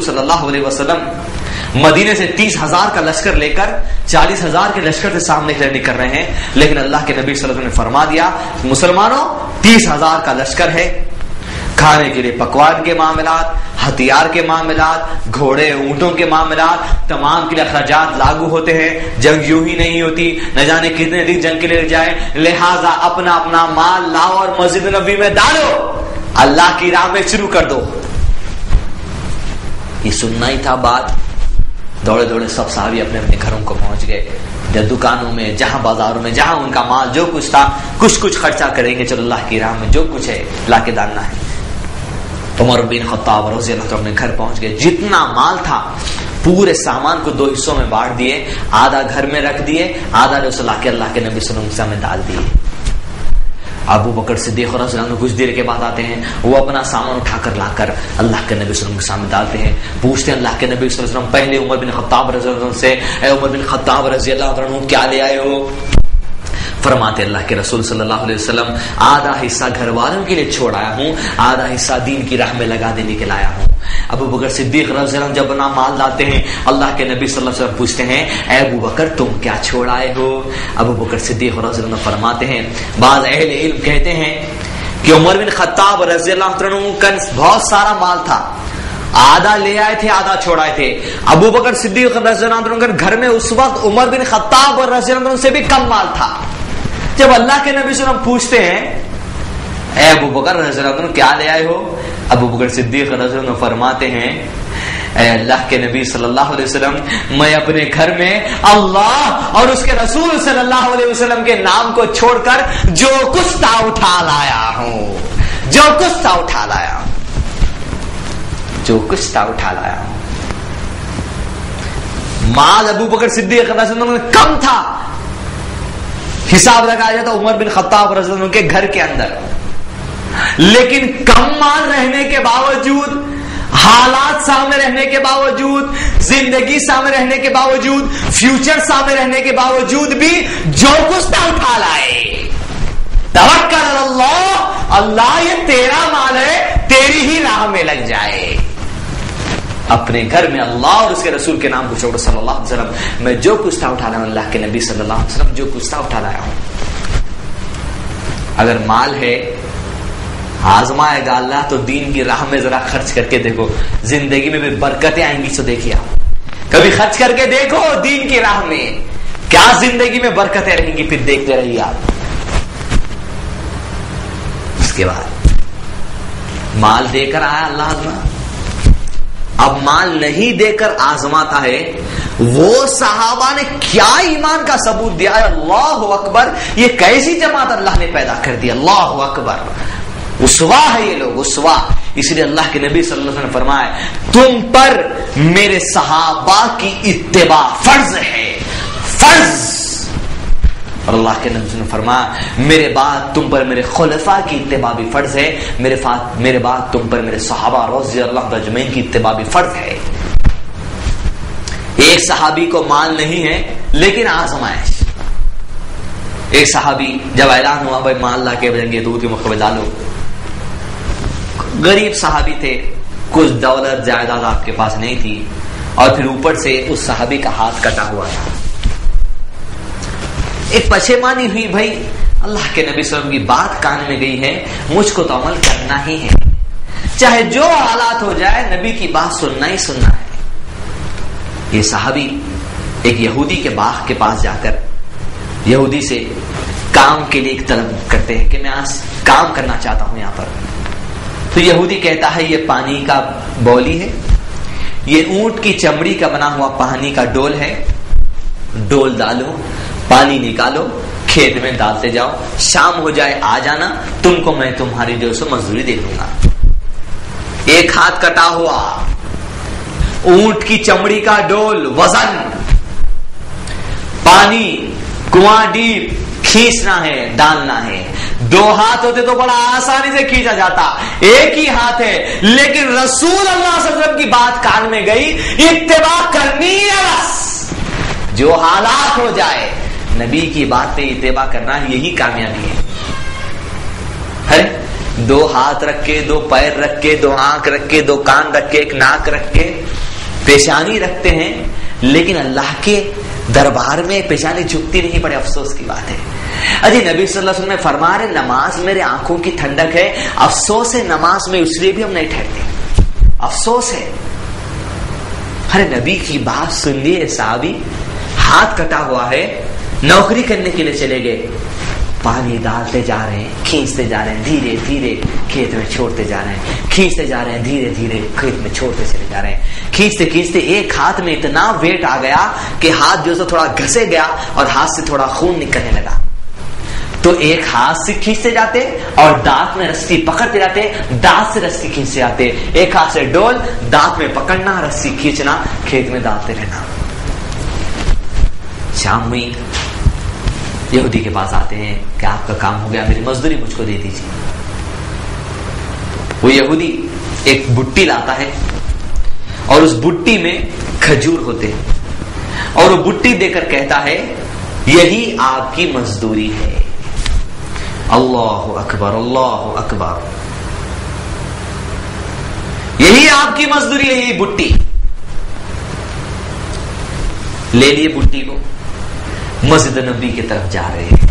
صلی اللہ علیہ وسلم مدینے سے 30,000 کا لشکر لے کر 40,000 کے لشکر سے سامنے نکل رہے ہیں، لیکن اللہ کے نبی صلی اللہ علیہ وسلم نے فرما دیا مسلمانوں 30,000 کا لشکر ہے، کھانے کے لیے پکوان کے معاملات، ہتھیار کے معاملات، گھوڑے اونٹوں کے معاملات، تمام کے لیے اخراجات لاگو ہوتے ہیں، جنگ یوں ہی نہیں ہوتی، نہ جانے کتنے دن جنگ کے لیے جائے، لہذا اپنا اپنا مال لاؤ اور مسجد نبی میں ڈالو، اللہ کی راہ میں شروع کر دو۔ یہ سننا ہی تھا بات، دوڑے دوڑے سب صحابی اپنے اپنے گھروں کو پہنچ گئے، جب دکانوں میں، جہاں بازاروں میں، جہاں ان کا مال جو کچھ تھا کچھ خرچہ کریں گے، چلو اللہ کی راہ میں جو کچھ ہے لا کے ڈالنا ہے۔ عمر بن خطاب رضی اللہ عنہ اپنے گھر پہنچ گئے، جتنا مال تھا پورے سامان کو 2 حصوں میں بانٹ دیے، آدھا گھر میں رکھ دیے، آدھا رسول اللہ کے نبی صلی اللہ علیہ وسلم میں ڈال دیے۔ ابو بکر صدیق رضی اللہ عنہ کچھ دیر کے بعد آتے ہیں، وہ اپنا سامان اٹھا کر لا کر اللہ کے نبی صلی اللہ علیہ وسلم کے سامنے ڈالتے ہیں، پوچھتے ہیں اللہ کے نبی صلی اللہ علیہ وسلم پہلے عمر بن خطاب رضی اللہ عنہ سے، اے عمر بن خطاب رضی اللہ عنہ کیا لے آئے ہو؟ فرماتے اللہ کے رسول صلی اللہ علیہ وسلم آدھا حصہ گھر والوں کے لیے چھوڑ آیا ہوں، آدھا حصہ دین کی راہ میں لگا دینے کے لایا ہوں۔ ابو بکر صدیق رضی اللہ عنہ جب اپنا مال لاتے ہیں، اللہ کے نبی صلی اللہ علیہ وسلم پوچھتے ہیں اے ابو بکر تم کیا چھوڑ آئے ہو؟ ابو بکر صدیق رضی اللہ عنہ فرماتے ہیں، بعض اہل علم کہتے ہیں کہ عمر بن خطاب رضی اللہ عنہ کا بہت سارا مال تھا، آدھا لے آئے تھے آدھا چھوڑ آئے تھے۔ ابو بکر صدیق رضی اللہ عنہ کے گھر میں اس وقت عمر بن خطاب رضی اللہ عنہ سے بھی کم مال تھا۔ جب اللہ کے نبی صلی اللہ علیہ وسلم پوچھتے ہیں اے ابو بکر رضی اللہ عنہ کیا لے آئے ہو؟ ابو بکر صدیق رضی اللہ عنہ فرماتے ہیں اے اللہ کے نبی صلی اللہ علیہ وسلم میں اپنے گھر میں اللہ اور اس کے رسول صلی اللہ علیہ وسلم کے نام کو چھوڑ کر جو کچھ تھا اٹھا لایا ہوں، جو کچھ تھا اٹھا لایا ہوں، جو کچھ تھا اٹھا لایا ہوں۔ مال ابو بکر صدیق رضی اللہ عنہ کم تھا، حساب لگایا جاتا عمر بن خطاب رضی اللہ عنہ کے گھر کے اندر، لیکن کم مال رہنے کے باوجود، حالات سامنے رہنے کے باوجود، زندگی سامنے رہنے کے باوجود، فیوچر سامنے رہنے کے باوجود بھی جو کچھ تھا اٹھا لائے۔ توکل اللہ، اللہ یہ تیرا مال ہے، تیری ہی راہ میں لگ جائے۔ اپنے گھر میں اللہ اور اس کے رسول کے نام کو چھوڑو صلی اللہ علیہ وسلم میں جو کچھ تھا اٹھا لایا ہوں، اللہ کے نبی صلی اللہ علیہ وسلم جو کچھ تھا اٹھا لایا ہوں۔ اگر مال ہے آزمائے گا اللہ تو دین کی راہ میں ذرا خرچ کر کے دیکھو، زندگی میں بھی برکتیں آئیں گی۔ تو دیکھیے آپ کبھی خرچ کر کے دیکھو دین کی راہ میں کیا زندگی میں برکتیں رہیں گی، پھر دیکھتے رہیے آپ۔ اس کے بعد مال دے کر آیا اللہ آزما، اب مال نہیں دے کر آزماتا ہے۔ وہ صحابہ نے کیا ایمان کا ثبوت دیا ہے، اللہ اکبر، یہ کیسی جماعت اللہ نے پیدا کر دی، اللہ اکبر، اسوا ہے یہ لوگ، اسوا۔ اس لیے اللہ کے نبی صلی اللہ علیہ وسلم نے فرمایا تم پر میرے صحابہ کی اتباع فرض ہے، فرض۔ اور اللہ کے نبی نے فرمایا میرے بعد تم پر میرے خلفاء کی اتباع بھی فرض ہے، میرے بعد تم پر میرے صحابہ رضی اللہ عنہم اجمعین کی اتباع بھی فرض ہے۔ ایک صحابی کو مال نہیں ہے لیکن آزمائش، ایک صحابی جب اعلان ہوا بھائی مال لا کے بھیجیں گے دودھ کے مقابلے ڈالو، غریب صحابی تھے، کچھ دولت جائیداد آپ کے پاس نہیں تھی، اور پھر اوپر سے اس صحابی کا ہاتھ کٹا ہوا تھا۔ ایک پشیمانی ہوئی، بھائی اللہ کے نبی صلی اللہ علیہ وسلم کی بات کان میں گئی ہے، مجھ کو تو عمل کرنا ہی ہے، چاہے جو حالات ہو جائے نبی کی بات سننا ہی سننا ہے۔ یہ صحابی ایک یہودی کے باغ کے پاس جا کر یہودی سے کام کے لیے ایک طلب کرتے ہیں کہ میں آج کام کرنا چاہتا ہوں یہاں پر۔ تو یہودی کہتا ہے یہ پانی کا بولی ہے، یہ اونٹ کی چمڑی کا بنا ہوا پانی کا ڈول ہے، ڈول ڈالو، پانی نکالو، کھیت میں ڈالتے جاؤ، شام ہو جائے آ جانا، تم کو میں تمہاری جو سو مزدوری دے دوں گا۔ ایک ہاتھ کٹا ہوا، اونٹ کی چمڑی کا ڈول، وزن، پانی کنواں ڈیپ، کھینچنا ہے، ڈالنا ہے۔ 2 ہاتھ ہوتے تو بڑا آسانی سے کھینچا جاتا، ایک ہی ہاتھ ہے، لیکن رسول اللہ صلی اللہ علیہ وسلم کی بات کان میں گئی، اتباع کرنی ہے بس، جو حالات ہو جائے نبی کی بات پہ اتباع کرنا، یہی کامیابی ہے۔ 2 ہاتھ رکھ کے، 2 پیر رکھ کے، 2 آنکھ رکھ کے، 2 کان رکھ کے، 1 ناک رکھ کے پیشانی رکھتے ہیں لیکن اللہ کے دربار میں پیشانی جھکتی نہیں، بڑے افسوس کی بات ہے۔ اجی نبی صلی اللہ علیہ وسلم فرما رہے نماز میرے آنکھوں کی ٹھنڈک ہے، افسوس ہے نماز میں اس لیے بھی ہم نہیں ٹھہرتے، افسوس ہے۔ ارے نبی کی بات سن لیے، صحابی ہاتھ کٹا ہوا ہے، نوکری کرنے کے لیے چلے گئے، پانی ڈالتے جا رہے ہیں، کھینچتے جا رہے ہیں، دھیرے دھیرے کھیت میں چھوڑتے جا رہے ہیں، کھینچتے جا رہے ہیں، دھیرے دھیرے کھیت میں چھوڑتے چلے جا رہے ہیں، کھینچتے کھینچتے ایک ہاتھ میں اتنا ویٹ آ گیا کہ ہاتھ جو تھوڑا گھسے گیا اور ہاتھ سے تھوڑا خون نکلنے لگا۔ تو ایک ہاتھ سے کھینچتے جاتے اور دانت میں رسی پکڑتے جاتے، دانت سے رسی کھینچتے جاتے، ایک ہاتھ سے ڈول، دانت میں پکڑنا، رسی کھینچنا، کھیت میں ڈالتے رہنا۔ شام ہوئی، یہودی کے پاس آتے ہیں کہ آپ کا کام ہو گیا، میری مزدوری مجھ کو دے دیجیے۔ وہ یہودی ایک بٹی لاتا ہے اور اس بٹی میں کھجور ہوتے ہیں اور وہ بٹی دے کر کہتا ہے یہی آپ کی مزدوری ہے۔ اللہ اکبر، اللہ اکبر، یہی آپ کی مزدوری ہے، یہی بٹی۔ لے لیے بٹی کو، مسجد نبی کی طرف جا رہے ہیں،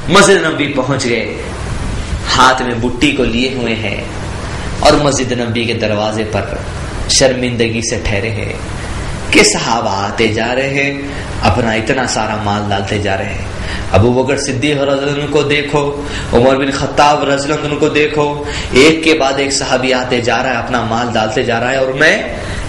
مسجد نبی پہنچ گئے، ہاتھ میں بٹی کو لیے ہوئے ہیں اور مسجد نبی کے دروازے پر شرمندگی سے ٹھہرے ہیں کہ صحابہ آتے جا رہے ہیں، اپنا اتنا سارا مال ڈالتے جا رہے ہیں۔ ابو بکر صدیق رضی اللہ عنہ کو دیکھو، عمر بن خطاب رضی اللہ عنہ کو دیکھو، ایک کے بعد ایک صحابی آتے جا رہا ہے، اپنا مال ڈالتے جا رہا ہے، اور میں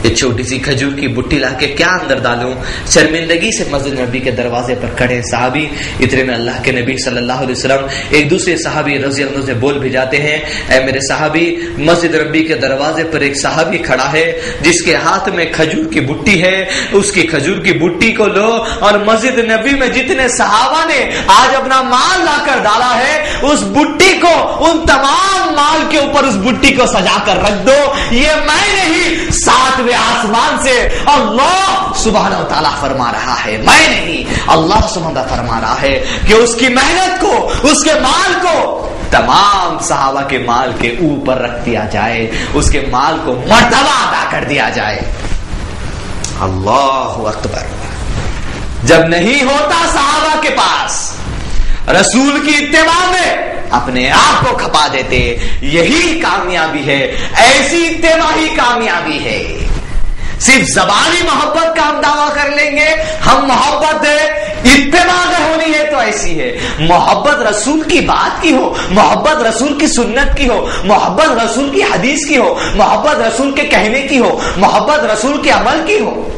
ایک چھوٹی سی کھجور کی بٹی لا کے کیا اندر ڈالوں؟ شرمندگی سے مسجد نبی کے دروازے پر کھڑے صحابی، اتنے میں اللہ کے نبی صلی اللہ علیہ وسلم ایک دوسرے صحابی رضی اللہ عنہ سے بول بھی جاتے ہیں، اے میرے صحابی، مسجد نبی کے دروازے پر ایک صحابی کھڑا ہے جس کے ہاتھ میں کھجور کی بٹی ہے، اس کی کھجور کی بٹی کو لو اور مسجد نبی میں جتنے صحابہ نے آج اپنا مال لا کر ڈالا ہے اس بٹی کو، ان تمام مال کے اوپر اس بٹی کو سجا کر رکھ دو۔ یہ میں نہیں، ساتویں آسمان سے اللہ سبحانہ وتعالی فرما رہا ہے، میں نہیں، اللہ سبحانہ فرما رہا ہے کہ اس کی محنت کو، اس کے مال کو تمام صحابہ کے مال کے اوپر رکھ دیا جائے، اس کے مال کو مرتبہ ادا کر دیا جائے۔ اللہ اکبر۔ جب نہیں ہوتا صحابہ کے پاس، رسول کی اتباع میں اپنے آپ کو کھپا دیتے، یہی کامیابی ہے، ایسی اتباع ہی کامیابی ہے۔ صرف زبانی محبت کا ہم دعویٰ کر لیں گے، ہم محبت ہے، اتباع اگر ہونی ہے تو ایسی ہے، محبت رسول کی بات کی ہو، محبت رسول کی سنت کی ہو، محبت رسول کی حدیث کی ہو، محبت رسول کے کہنے کی ہو، محبت رسول کے عمل کی ہو،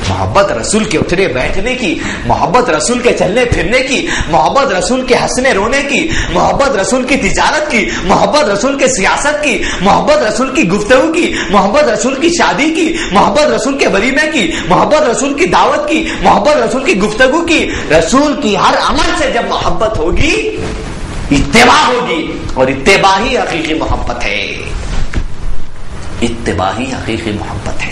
محبت رسول کے اٹھنے بیٹھنے کی، محبت رسول کے چلنے پھرنے کی، محبت رسول کے ہنسنے رونے کی، محبت رسول کی تجارت کی، محبت رسول کے سیاست کی، محبت رسول کی گفتگو کی، محبت رسول کی شادی کی، محبت رسول کے ولیمے کی، محبت رسول کی دعوت کی، محبت رسول کی گفتگو کی، رسول کی ہر عمل سے جب محبت ہوگی اتباع ہوگی، اور اتباع ہی حقیقی محبت ہے، اتباع ہی حقیقی محبت ہے۔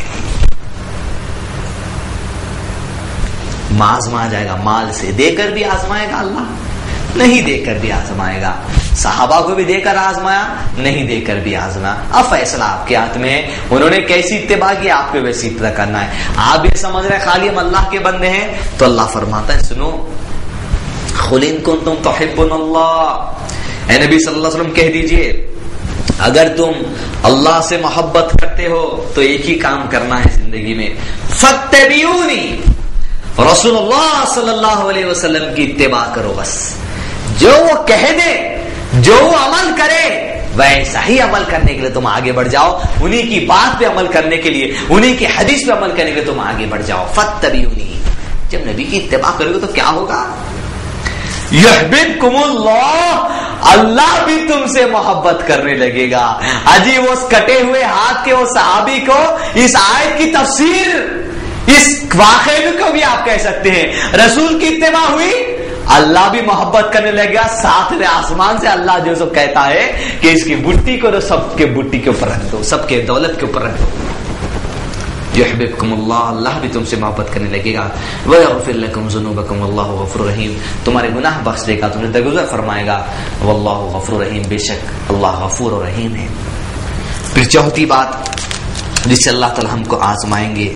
آزمایا جائے گا، مال سے دے کر بھی آزمائے گا اللہ، نہیں دے کر بھی آزمائے گا، صحابہ کو بھی دے کر آزمایا، نہیں دے کر بھی آزمایا۔ اب فیصلہ آپ کے ہاتھ میں ہے، انہوں نے کیسی اتباع کی، آپ کو ویسی اتباع کرنا ہے۔ آپ یہ سمجھ رہے خالی ہم اللہ کے بندے ہیں، تو اللہ فرماتا ہے سنو، قُلْ إِن كُنتُمْ تُحِبُّونَ اللَّهَ، اے نبی صلی اللہ علیہ وسلم کہہ دیجئے اگر تم اللہ سے محبت کرتے ہو تو ایک ہی کام کرنا ہے زندگی میں، فَاتَّبِعُونِي، رسول اللہ صلی اللہ علیہ وسلم کی اتباع کرو، بس جو وہ کہہ دے، جو وہ عمل کرے ویسا ہی عمل کرنے کے لیے تم آگے بڑھ جاؤ، انہی کی بات پہ عمل کرنے کے لیے، انہی کی حدیث پہ عمل کرنے کے لیے تم آگے بڑھ جاؤ۔ فَاتَّبِعُونِی، جب نبی کی اتباع کرو گے تو کیا ہوگا؟ یحببکم اللہ، اللہ بھی تم سے محبت کرنے لگے گا۔ اجی وہ کٹے ہوئے ہاتھ کے وہ صحابی کو اس آیت کی تفسیر، اس واقعے کو بھی آپ کہہ سکتے ہیں، رسول کی اتباع ہوئی، اللہ بھی محبت کرنے لگ گیا، ساتویں آسمان سے اللہ جو سب کہتا ہے کہ اس کی بٹی کو تو سب کے بٹی کے اوپر رکھ دو، سب کے دولت کے اوپر رکھ دو۔ یحببکم اللہ، اللہ بھی تم سے محبت کرنے لگے گا، ویغفر لکم ذنوبکم، اللہ غفور رحیم، تمہارے گناہ بخش دے گا، تمہیں درگزر فرمائے گا، واللہ غفور رحیم، بے شک اللہ غفور و رحیم ہے۔ پھر چوتھی بات، جس سے اللہ تعالی ہم کو آزمائیں گے.